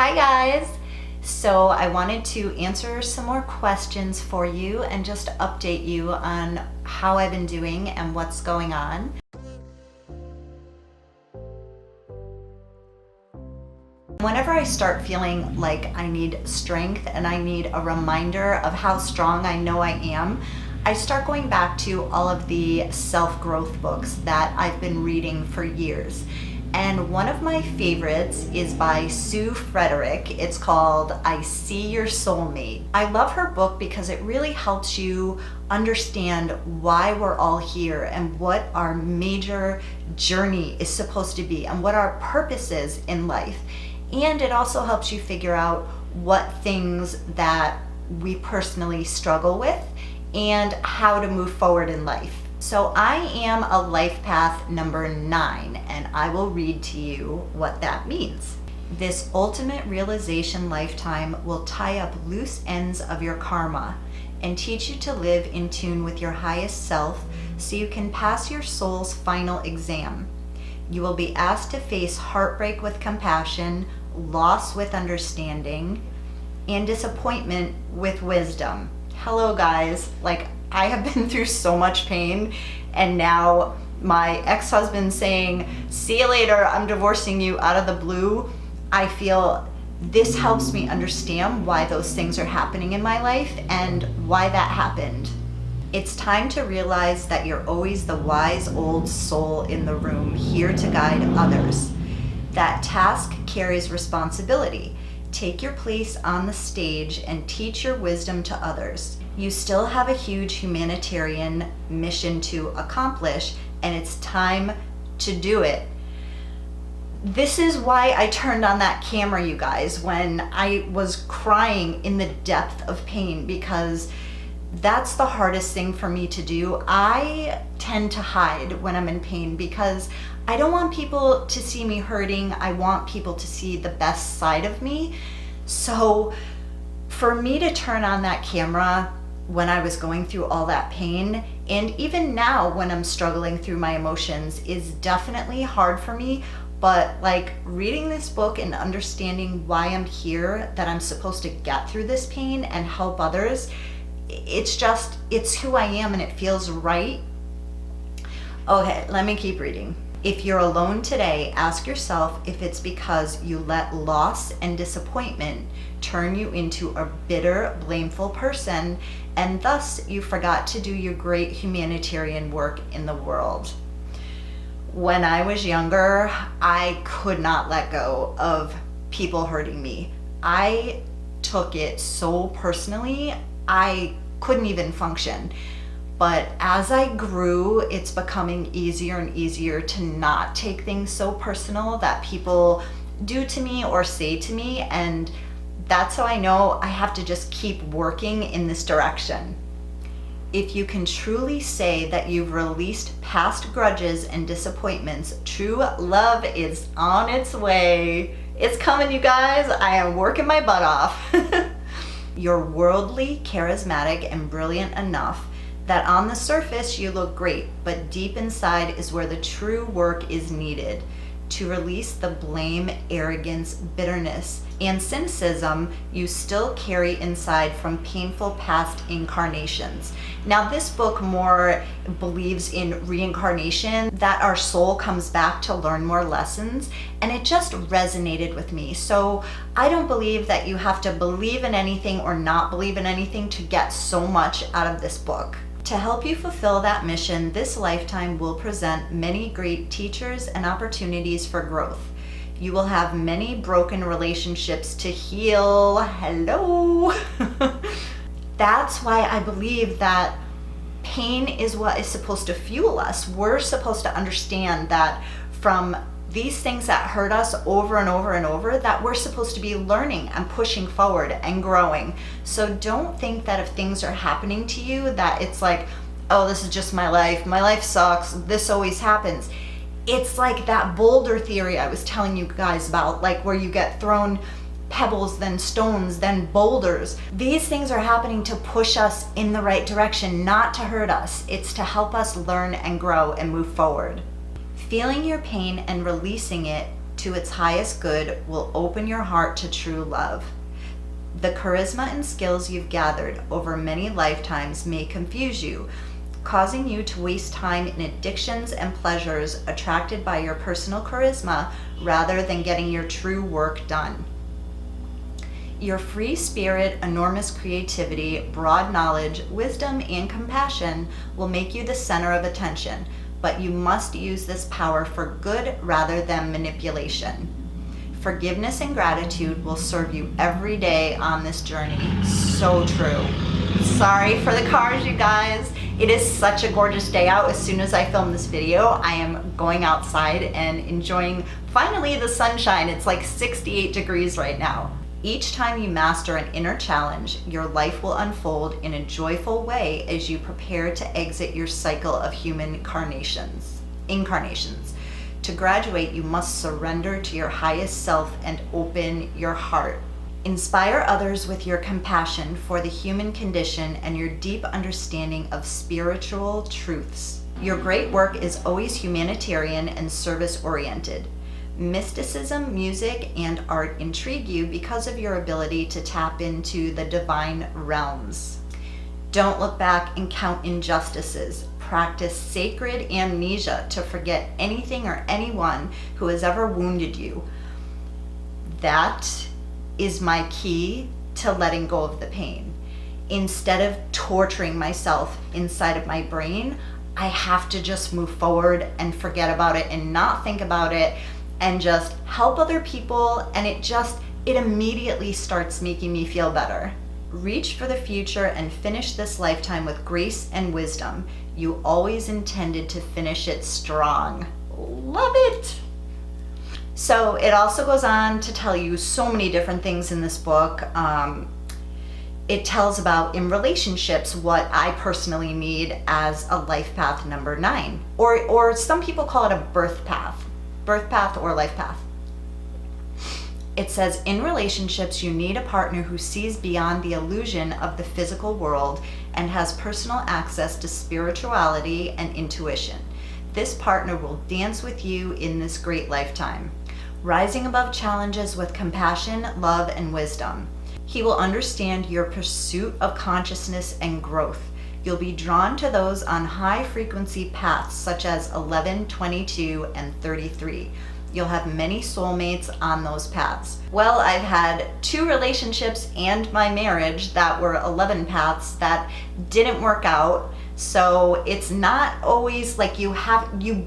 Hi guys! So I wanted to answer some more questions for you and just update you on how I've been doing and what's going on. Whenever I start feeling like I need strength and I need a reminder of how strong I know I am, I start going back to all of the self-growth books that I've been reading for years. And one of my favorites is by Sue Frederick. It's called I See Your Soulmate. I love her book because it really helps you understand why we're all here and what our major journey is supposed to be and what our purpose is in life. And it also helps you figure out what things that we personally struggle with and how to move forward in life. So I am a life path number 9, and I will read to you what that means. This ultimate realization lifetime will tie up loose ends of your karma and teach you to live in tune with your highest self so you can pass your soul's final exam. You will be asked to face heartbreak with compassion, loss with understanding, and disappointment with wisdom. Hello guys, I have been through so much pain, and now my ex-husband saying, "See you later, I'm divorcing you," out of the blue, I feel this helps me understand why those things are happening in my life and why that happened. It's time to realize that you're always the wise old soul in the room, here to guide others. That task carries responsibility. Take your place on the stage and teach your wisdom to others. You still have a huge humanitarian mission to accomplish, and it's time to do it. This is why I turned on that camera, you guys, when I was crying in the depth of pain, because that's the hardest thing for me to do. I tend to hide when I'm in pain because I don't want people to see me hurting. I want people to see the best side of me. So for me to turn on that camera when I was going through all that pain, and even now when I'm struggling through my emotions, is definitely hard for me. But reading this book and understanding why I'm here, that I'm supposed to get through this pain and help others, it's who I am and it feels right. Okay, let me keep reading. If you're alone today, ask yourself if it's because you let loss and disappointment turn you into a bitter, blameful person, and thus you forgot to do your great humanitarian work in the world. When I was younger, I could not let go of people hurting me. I took it so personally, I couldn't even function. But as I grew, it's becoming easier and easier to not take things so personal that people do to me or say to me, and that's how I know I have to just keep working in this direction. If you can truly say that you've released past grudges and disappointments, true love is on its way. It's coming, you guys. I am working my butt off. You're worldly, charismatic, and brilliant enough that on the surface you look great, but deep inside is where the true work is needed to release the blame, arrogance, bitterness, and cynicism you still carry inside from painful past incarnations. Now, this book more believes in reincarnation, that our soul comes back to learn more lessons, and it just resonated with me. So I don't believe that you have to believe in anything or not believe in anything to get so much out of this book. To help you fulfill that mission, this lifetime will present many great teachers and opportunities for growth. You will have many broken relationships to heal. Hello. That's why I believe that pain is what is supposed to fuel us. We're supposed to understand that from these things that hurt us over and over and over, that we're supposed to be learning and pushing forward and growing. So don't think that if things are happening to you that it's like, oh, this is just my life sucks, this always happens. It's like that boulder theory I was telling you guys about, where you get thrown pebbles, then stones, then boulders. These things are happening to push us in the right direction, not to hurt us. It's to help us learn and grow and move forward. Feeling your pain and releasing it to its highest good will open your heart to true love. The charisma and skills you've gathered over many lifetimes may confuse you, causing you to waste time in addictions and pleasures attracted by your personal charisma rather than getting your true work done. Your free spirit, enormous creativity, broad knowledge, wisdom, and compassion will make you the center of attention, but you must use this power for good rather than manipulation. Forgiveness and gratitude will serve you every day on this journey. So true. Sorry for the cars, you guys. It is such a gorgeous day out. As soon as I film this video, I am going outside and enjoying finally the sunshine. It's like 68 degrees right now. Each time you master an inner challenge, your life will unfold in a joyful way as you prepare to exit your cycle of human incarnations. To graduate, you must surrender to your highest self and open your heart. Inspire others with your compassion for the human condition and your deep understanding of spiritual truths. Your great work is always humanitarian and service-oriented. Mysticism, music, and art intrigue you because of your ability to tap into the divine realms. Don't look back and count injustices. Practice sacred amnesia to forget anything or anyone who has ever wounded you. That is my key to letting go of the pain. Instead of torturing myself inside of my brain, I have to just move forward and forget about it and not think about it and just help other people, and it immediately starts making me feel better. Reach for the future and finish this lifetime with grace and wisdom. You always intended to finish it strong. Love it! So it also goes on to tell you so many different things in this book. It tells about, in relationships, what I personally need as a life path number 9. Or some people call it a birth path or life path. It says, in relationships, you need a partner who sees beyond the illusion of the physical world and has personal access to spirituality and intuition. This partner will dance with you in this great lifetime, rising above challenges with compassion, love, and wisdom. He will understand your pursuit of consciousness and growth. You'll be drawn to those on high frequency paths such as 11, 22, and 33. You'll have many soulmates on those paths. Well, I've had 2 relationships and my marriage that were 11 paths that didn't work out. So it's not always like you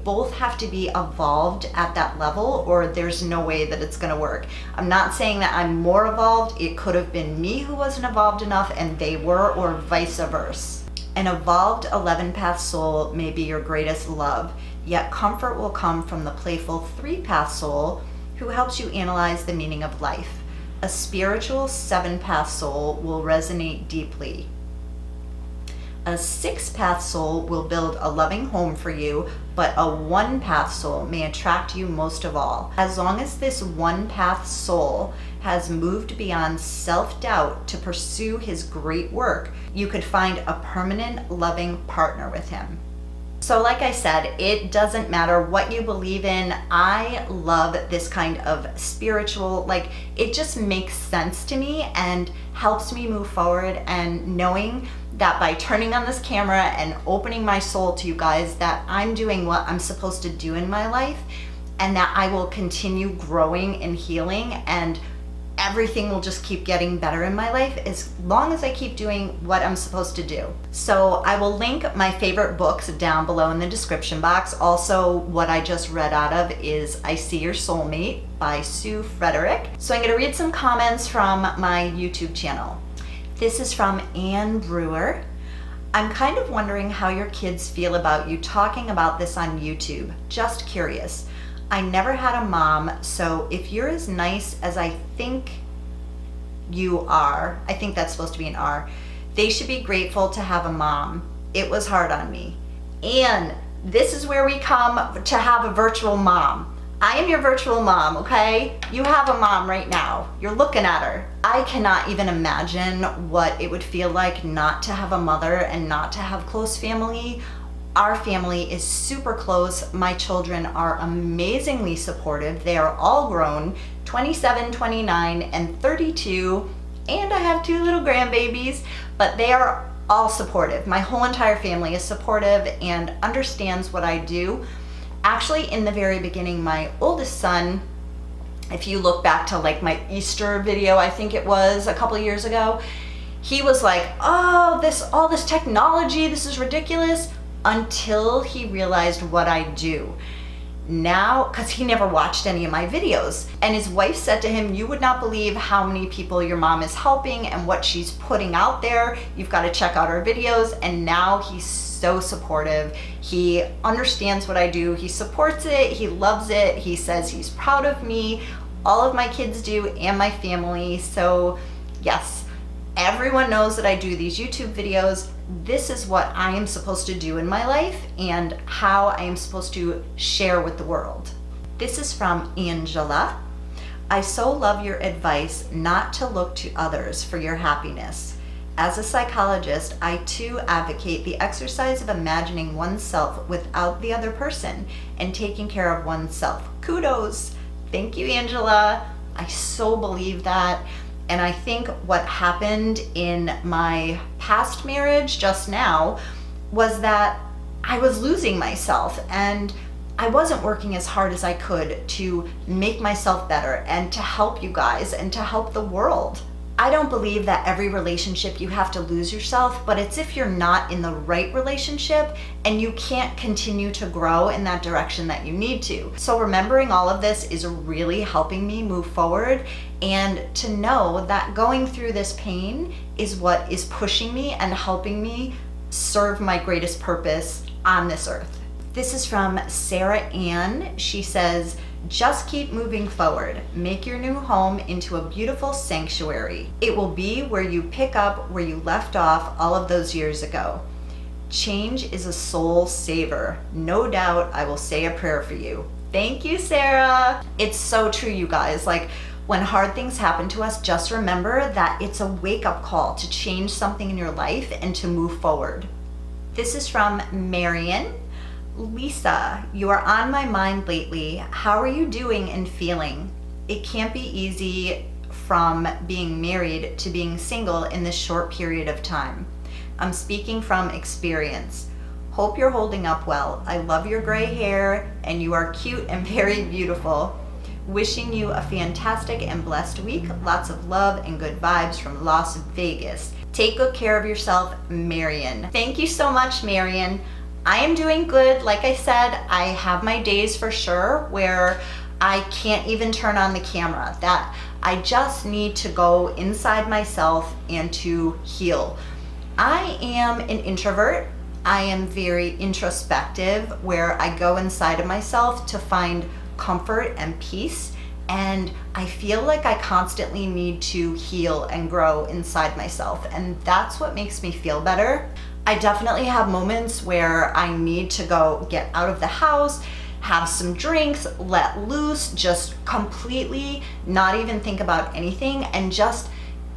both have to be evolved at that level, or there's no way that it's gonna work. I'm not saying that I'm more evolved. It could have been me who wasn't evolved enough and they were, or vice versa. An evolved 11-path soul may be your greatest love, yet comfort will come from the playful 3-path soul who helps you analyze the meaning of life. A spiritual 7-path soul will resonate deeply. A 6-path soul will build a loving home for you, but a 1-path soul may attract you most of all. As long as this 1-path soul has moved beyond self-doubt to pursue his great work, you could find a permanent, loving partner with him. So like I said, it doesn't matter what you believe in. I love this kind of spiritual, it just makes sense to me and helps me move forward, and knowing that by turning on this camera and opening my soul to you guys, that I'm doing what I'm supposed to do in my life, and that I will continue growing and healing, and everything will just keep getting better in my life as long as I keep doing what I'm supposed to do. So I will link my favorite books down below in the description box. Also, what I just read out of is I See Your Soulmate by Sue Frederick. So I'm gonna read some comments from my YouTube channel. This is from Ann Brewer. I'm kind of wondering how your kids feel about you talking about this on YouTube. Just curious. I never had a mom, so if you're as nice as I think you are, I think that's supposed to be an R, they should be grateful to have a mom. It was hard on me. And this is where we come to have a virtual mom. I am your virtual mom, okay? You have a mom right now. You're looking at her. I cannot even imagine what it would feel like not to have a mother and not to have close family, Our family is super close. My children are amazingly supportive. They are all grown, 27, 29, and 32, and I have 2 little grandbabies, but they are all supportive. My whole entire family is supportive and understands what I do. Actually, in the very beginning, my oldest son, if you look back to like my Easter video, I think it was a couple of years ago, he was like, oh, all this technology, this is ridiculous, until he realized what I do. Now, because he never watched any of my videos, and his wife said to him, you would not believe how many people your mom is helping and what she's putting out there. You've got to check out our videos. And now he's so supportive. He understands what I do. He supports it. He loves it. He says he's proud of me. All of my kids do, and my family. So yes, everyone knows that I do these YouTube videos. This is what I am supposed to do in my life and how I am supposed to share with the world. This is from Angela. I so love your advice not to look to others for your happiness. As a psychologist, I too advocate the exercise of imagining oneself without the other person and taking care of oneself. Kudos. Thank you, Angela. I so believe that. And I think what happened in my past marriage just now was that I was losing myself and I wasn't working as hard as I could to make myself better and to help you guys and to help the world. I don't believe that every relationship you have to lose yourself, but it's if you're not in the right relationship and you can't continue to grow in that direction that you need to. So remembering all of this is really helping me move forward, and to know that going through this pain is what is pushing me and helping me serve my greatest purpose on this earth. This is from Sarah Ann. She says, just keep moving forward. Make your new home into a beautiful sanctuary. It will be where you pick up where you left off all of those years ago. Change is a soul saver. No doubt I will say a prayer for you. Thank you, Sarah. It's so true, you guys. Like, when hard things happen to us, just remember that it's a wake-up call to change something in your life and to move forward. This is from Marion. Lisa, you are on my mind lately. How are you doing and feeling? It can't be easy from being married to being single in this short period of time. I'm speaking from experience. Hope you're holding up well. I love your gray hair and you are cute and very beautiful. Wishing you a fantastic and blessed week. Lots of love and good vibes from Las Vegas. Take good care of yourself, Marion. Thank you so much, Marion. I am doing good. Like I said, I have my days for sure where I can't even turn on the camera. That I just need to go inside myself and to heal. I am an introvert. I am very introspective, where I go inside of myself to find comfort and peace. And I feel like I constantly need to heal and grow inside myself. And that's what makes me feel better. I definitely have moments where I need to go get out of the house, have some drinks, let loose, just completely not even think about anything and just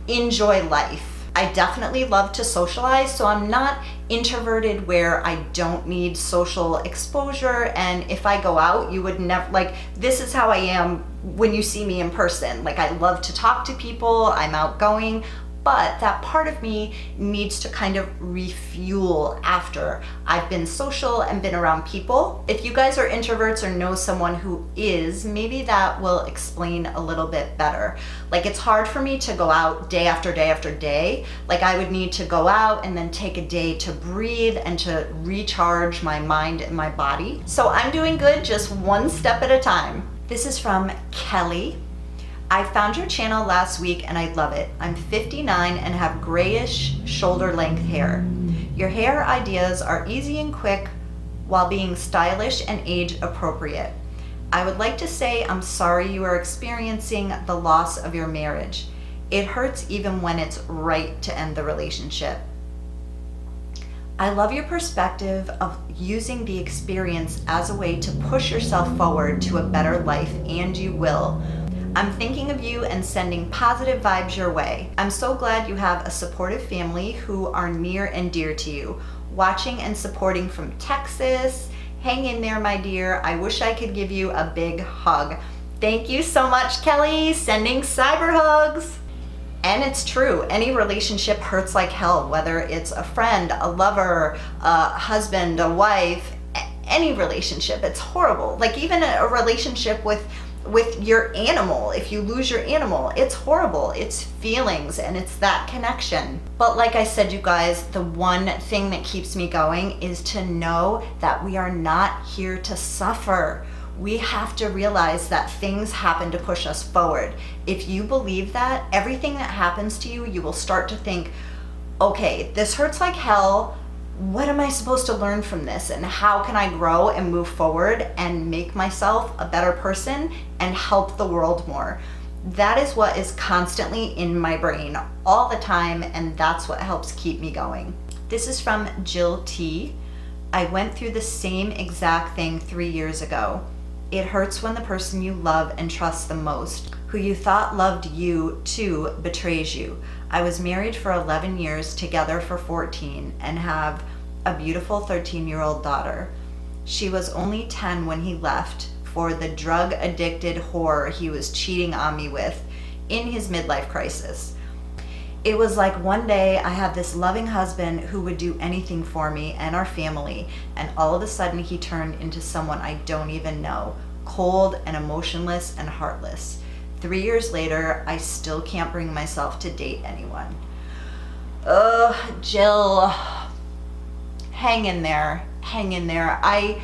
enjoy life. I definitely love to socialize, so I'm not introverted where I don't need social exposure. And if I go out, you would never, like, this is how I am when you see me in person. Like, I love to talk to people, I'm outgoing, but that part of me needs to kind of refuel after I've been social and been around people. If you guys are introverts or know someone who is, maybe that will explain a little bit better. Like, it's hard for me to go out day after day after day. Like, I would need to go out and then take a day to breathe and to recharge my mind and my body. So I'm doing good, just one step at a time. This is from Kelly. I found your channel last week and I love it. I'm 59 and have grayish shoulder length hair. Your hair ideas are easy and quick while being stylish and age appropriate. I would like to say I'm sorry you are experiencing the loss of your marriage. It hurts even when it's right to end the relationship. I love your perspective of using the experience as a way to push yourself forward to a better life, and you will. I'm thinking of you and sending positive vibes your way. I'm so glad you have a supportive family who are near and dear to you. watching and supporting from Texas. Hang in there, my dear. I wish I could give you a big hug. Thank you so much, Kelly. Sending cyber hugs. And it's true, any relationship hurts like hell, whether it's a friend, a lover, a husband, a wife, any relationship. It's horrible. Like even a relationship with your animal, if you lose your animal, it's horrible. It's feelings and it's that connection. But like I said, you guys, the one thing that keeps me going is to know that we are not here to suffer. We have to realize that things happen to push us forward. If you believe that, everything that happens to you, you will start to think, okay, this hurts like hell. What am I supposed to learn from this? And how can I grow and move forward and make myself a better person and help the world more? That is what is constantly in my brain all the time, and that's what helps keep me going. This is from Jill T. I went through the same exact thing 3 years ago. It hurts when the person you love and trust the most, who you thought loved you too, betrays you. I was married for 11 years, together for 14, and have a beautiful 13-year-old daughter. She was only 10 when he left for the drug-addicted whore he was cheating on me with in his midlife crisis. It was like one day I had this loving husband who would do anything for me and our family, and all of a sudden he turned into someone I don't even know, cold and emotionless and heartless. 3 years later, I still can't bring myself to date anyone. Ugh, Jill, hang in there, hang in there. I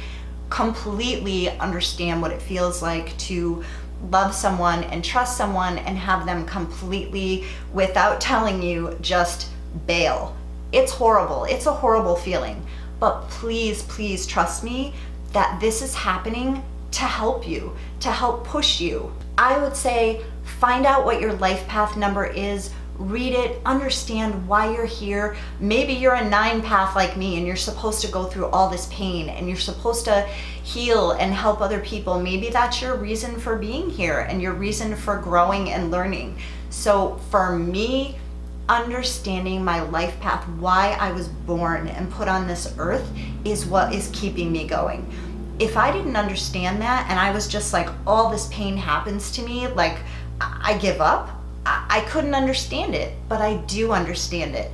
completely understand what it feels like to love someone and trust someone and have them completely, without telling you, just bail. It's horrible. It's a horrible feeling. But please, please trust me that this is happening to help you, to help push you. I would say find out what your life path number is, read it, understand why you're here. Maybe you're a 9 path like me and you're supposed to go through all this pain and you're supposed to heal and help other people. Maybe that's your reason for being here and your reason for growing and learning. So for me, understanding my life path, why I was born and put on this earth, is what is keeping me going. If I didn't understand that and I was just like, all this pain happens to me, like I give up, I couldn't understand it, but I do understand it.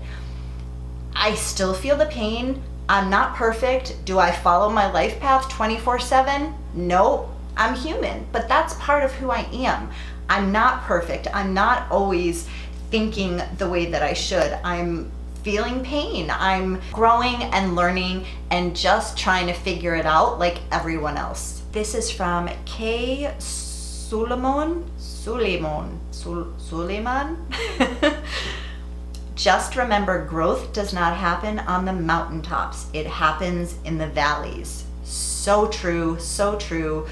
I still feel the pain. I'm not perfect. Do I follow my life path 24/7? No, I'm human, but that's part of who I am. I'm not perfect. I'm not always thinking the way that I should. I'm feeling pain. I'm growing and learning and just trying to figure it out like everyone else. This is from K. Suleiman. Just remember, growth does not happen on the mountaintops. It happens in the valleys. So true, so true.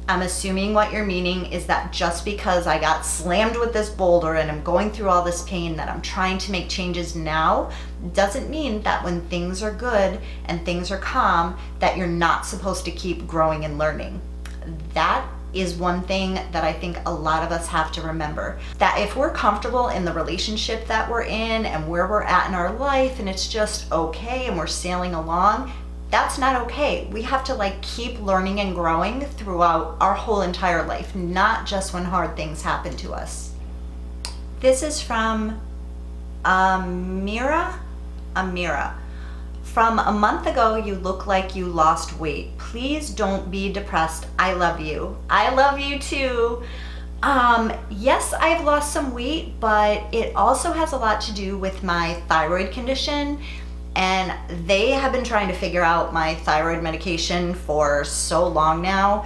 I'm assuming what you're meaning is that just because I got slammed with this boulder and I'm going through all this pain, that I'm trying to make changes now, doesn't mean that when things are good and things are calm, that you're not supposed to keep growing and learning. That is one thing that I think a lot of us have to remember. That if we're comfortable in the relationship that we're in and where we're at in our life and it's just okay and we're sailing along, that's not okay. We have to keep learning and growing throughout our whole entire life, not just when hard things happen to us. This is from Amira. From a month ago, you look like you lost weight. Please don't be depressed. I love you. I love you too. Yes, I've lost some weight, but it also has a lot to do with my thyroid condition. And they have been trying to figure out my thyroid medication for so long now.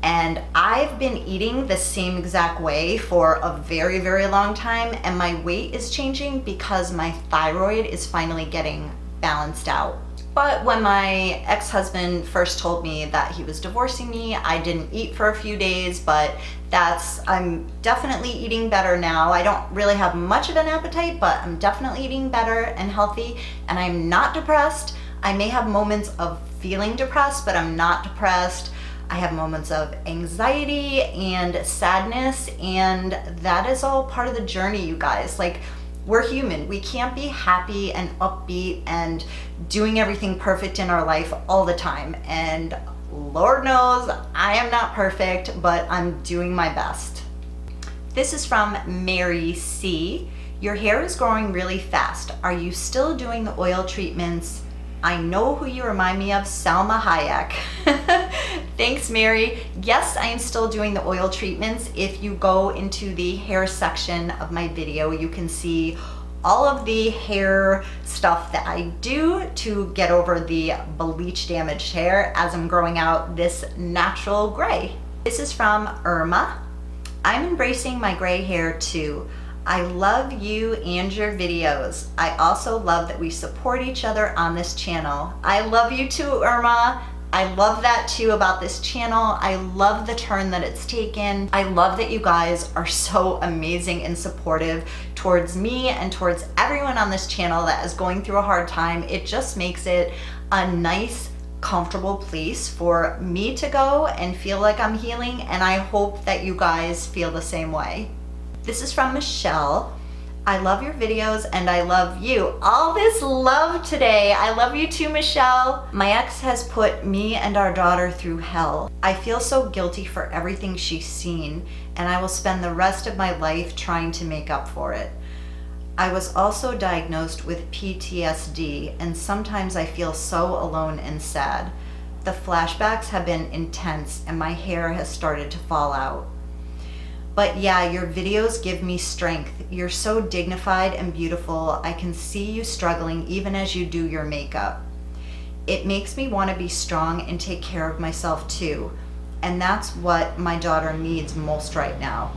And I've been eating the same exact way for a very, very long time. And my weight is changing because my thyroid is finally getting balanced out. But when my ex-husband first told me that he was divorcing me, I didn't eat for a few days, but I'm definitely eating better now. I don't really have much of an appetite, but I'm definitely eating better and healthy, and I'm not depressed. I may have moments of feeling depressed, but I'm not depressed. I have moments of anxiety and sadness, and that is all part of the journey, you guys. We're human. We can't be happy and upbeat and doing everything perfect in our life all the time. And Lord knows I am not perfect, but I'm doing my best. This is from Mary C. Your hair is growing really fast. Are you still doing the oil treatments? I know who you remind me of, Salma Hayek. Thanks, Mary. Yes, I am still doing the oil treatments. If you go into the hair section of my video, you can see all of the hair stuff that I do to get over the bleach damaged hair as I'm growing out this natural gray. This is from Irma. I'm embracing my gray hair too. I love you and your videos. I also love that we support each other on this channel. I love you too, Irma. I love that too about this channel. I love the turn that it's taken. I love that you guys are so amazing and supportive towards me and towards everyone on this channel that is going through a hard time. It just makes it a nice, comfortable place for me to go and feel like I'm healing, and I hope that you guys feel the same way. This is from Michelle. I love your videos and I love you. All this love today. I love you too, Michelle. My ex has put me and our daughter through hell. I feel so guilty for everything she's seen, and I will spend the rest of my life trying to make up for it. I was also diagnosed with PTSD, and sometimes I feel so alone and sad. The flashbacks have been intense and my hair has started to fall out. But yeah, your videos give me strength. You're so dignified and beautiful. I can see you struggling even as you do your makeup. It makes me want to be strong and take care of myself too. And that's what my daughter needs most right now.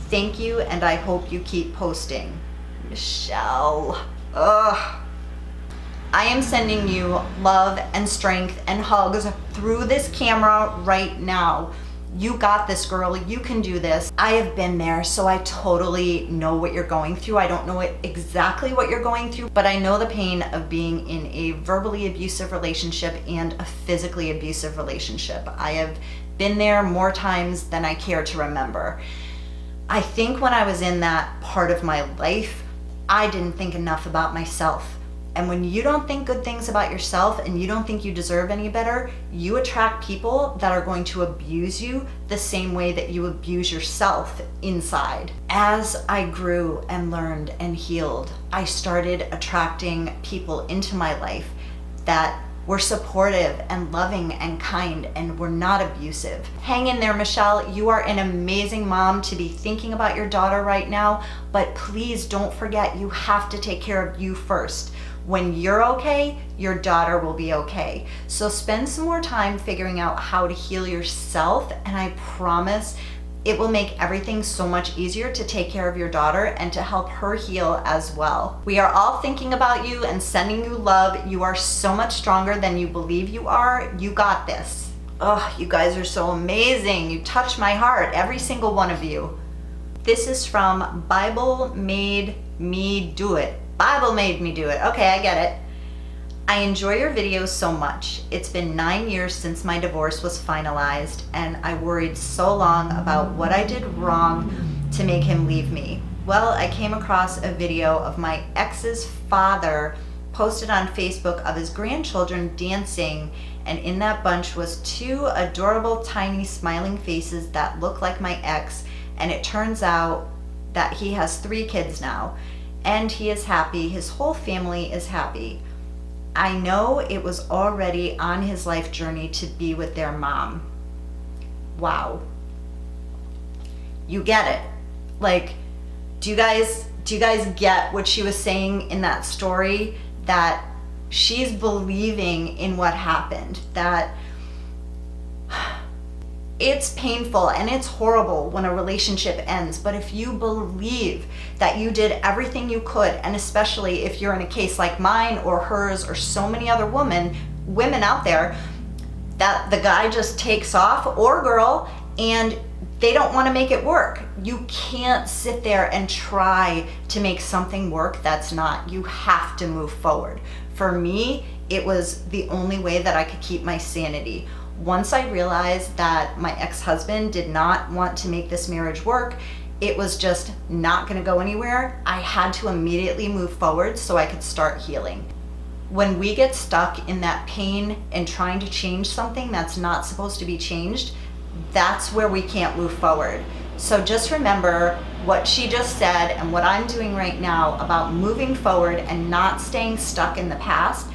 Thank you, and I hope you keep posting. Michelle. Ugh. I am sending you love and strength and hugs through this camera right now. You got this, girl. You can do this. I have been there, so I totally know what you're going through. I don't know exactly what you're going through, but I know the pain of being in a verbally abusive relationship and a physically abusive relationship. I have been there more times than I care to remember. I think when I was in that part of my life, I didn't think enough about myself. And when you don't think good things about yourself and you don't think you deserve any better, you attract people that are going to abuse you the same way that you abuse yourself inside. As I grew and learned and healed, I started attracting people into my life that were supportive and loving and kind and were not abusive. Hang in there, Michelle. You are an amazing mom to be thinking about your daughter right now, but please don't forget, you have to take care of you first. When you're okay, your daughter will be okay. So spend some more time figuring out how to heal yourself, and I promise it will make everything so much easier to take care of your daughter and to help her heal as well. We are all thinking about you and sending you love. You are so much stronger than you believe you are. You got this. Oh, you guys are so amazing. You touch my heart, every single one of you. This is from Bible Made Me Do It. Bible made me do it. Okay, I get it. I enjoy your videos so much. It's been 9 years since my divorce was finalized, and I worried so long about what I did wrong to make him leave me. Well, I came across a video of my ex's father posted on Facebook of his grandchildren dancing, and in that bunch was 2 adorable, tiny, smiling faces that look like my ex, and it turns out that he has 3 kids now. And he is happy. His whole family is happy. I know it was already on his life journey to be with their mom. Wow. You get it. Like, do you guys get what she was saying in that story? That she's believing in what happened. That it's painful and it's horrible when a relationship ends, but if you believe that you did everything you could, and especially if you're in a case like mine or hers or so many other women out there, that the guy just takes off, or girl, and they don't want to make it work. You can't sit there and try to make something work that's not. You have to move forward. For me, it was the only way that I could keep my sanity. Once I realized that my ex-husband did not want to make this marriage work, it was just not going to go anywhere. I had to immediately move forward so I could start healing. When we get stuck in that pain and trying to change something that's not supposed to be changed, that's where we can't move forward. So just remember what she just said and what I'm doing right now about moving forward and not staying stuck in the past.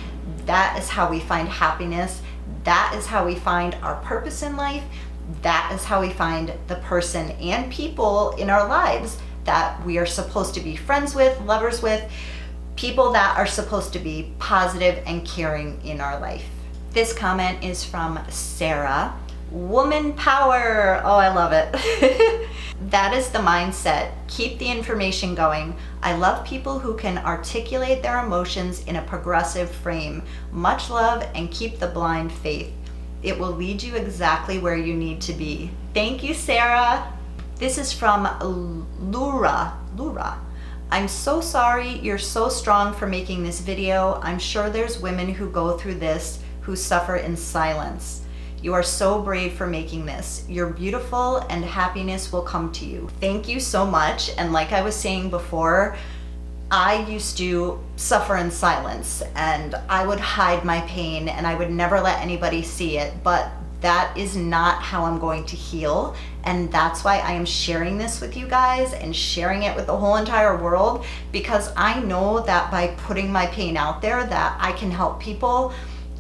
That is how we find happiness. That is how we find our purpose in life. That is how we find the person and people in our lives that we are supposed to be friends with, lovers with, people that are supposed to be positive and caring in our life. This comment is from Sarah. Woman power. Oh, I love it. That is the mindset. Keep the information going. I love people who can articulate their emotions in a progressive frame. Much love, and keep the blind faith. It will lead you exactly where you need to be. Thank you, Sarah. This is from Lura. I'm so sorry. You're so strong for making this video. I'm sure there's women who go through this who suffer in silence. You are so brave for making this. You're beautiful and happiness will come to you. Thank you so much. And like I was saying before, I used to suffer in silence and I would hide my pain and I would never let anybody see it, but that is not how I'm going to heal. And that's why I am sharing this with you guys and sharing it with the whole entire world, because I know that by putting my pain out there that I can help people.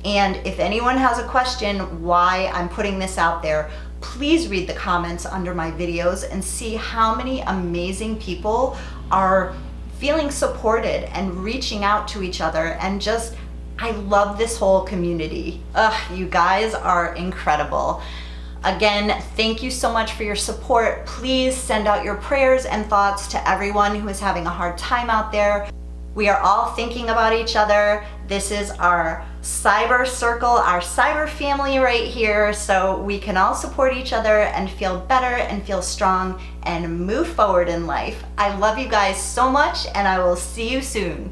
And if anyone has a question why I'm putting this out there, please read the comments under my videos and see how many amazing people are feeling supported and reaching out to each other. And just, I love this whole community. You guys are incredible. Again, thank you so much for your support. Please send out your prayers and thoughts to everyone who is having a hard time out there. We are all thinking about each other. This is our cyber circle, our cyber family right here, so we can all support each other and feel better and feel strong and move forward in life. I love you guys so much, and I will see you soon.